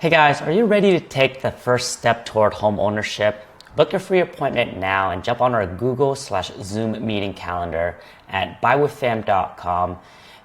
Hey guys, are you ready to take the first step toward home ownership? Book your free appointment now and jump on our Google/Zoom meeting calendar at buywithpham.com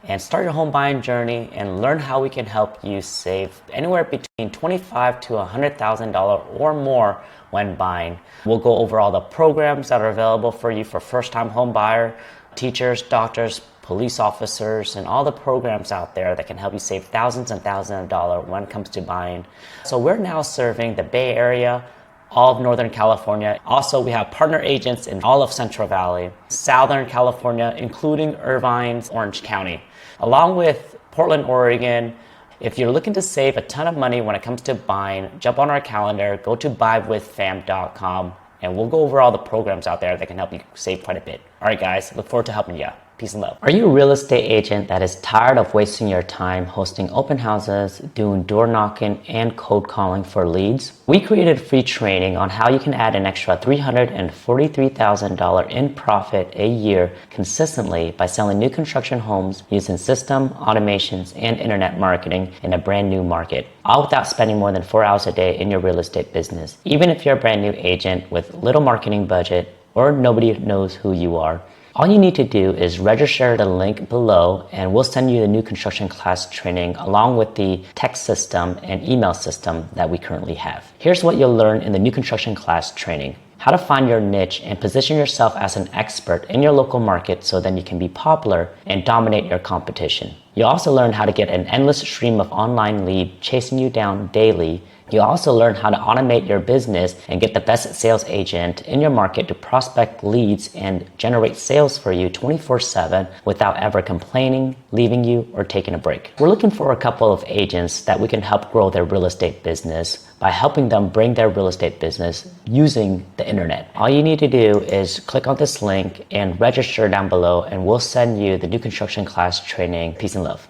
and start your home buying journey and learn how we can help you save anywhere between $25,000 to $100,000 or more when buying. We'll go over all the programs that are available for you for first-time home buyer, teachers, doctors, police officers, and all the programs out there that can help you save thousands and thousands of dollars when it comes to buying. So we're now serving the Bay Area, all of Northern California. Also, we have partner agents in all of Central Valley, Southern California, including Irvine's Orange County, along with Portland, Oregon. If you're looking to save a ton of money when it comes to buying, jump on our calendar, go to buywithpham.com, and we'll go over all the programs out there that can help you save quite a bit. All right, guys, look forward to helping you. Peace and love. Are you a real estate agent that is tired of wasting your time hosting open houses, doing door knocking, and cold calling for leads? We created free training on how you can add an extra $343,000 in profit a year consistently by selling new construction homes using system, automations, and internet marketing in a brand new market, all without spending more than 4 hours a day in your real estate business. Even if you're a brand new agent with little marketing budget or nobody knows who you are, all you need to do is register the link below and we'll send you the new construction class training along with the text system and email system that we currently have. Here's what you'll learn in the new construction class training. How to find your niche and position yourself as an expert in your local market so then you can be popular and dominate your competition. You'll also learn how to get an endless stream of online leads chasing you down daily. You'll also learn how to automate your business and get the best sales agent in your market to prospect leads and generate sales for you 24/7 without ever complaining, leaving you, or taking a break. We're looking for a couple of agents that we can help grow their real estate business by helping them bring their real estate business using the internet. All you need to do is click on this link and register down below and we'll send you the new construction class training. Peace and love.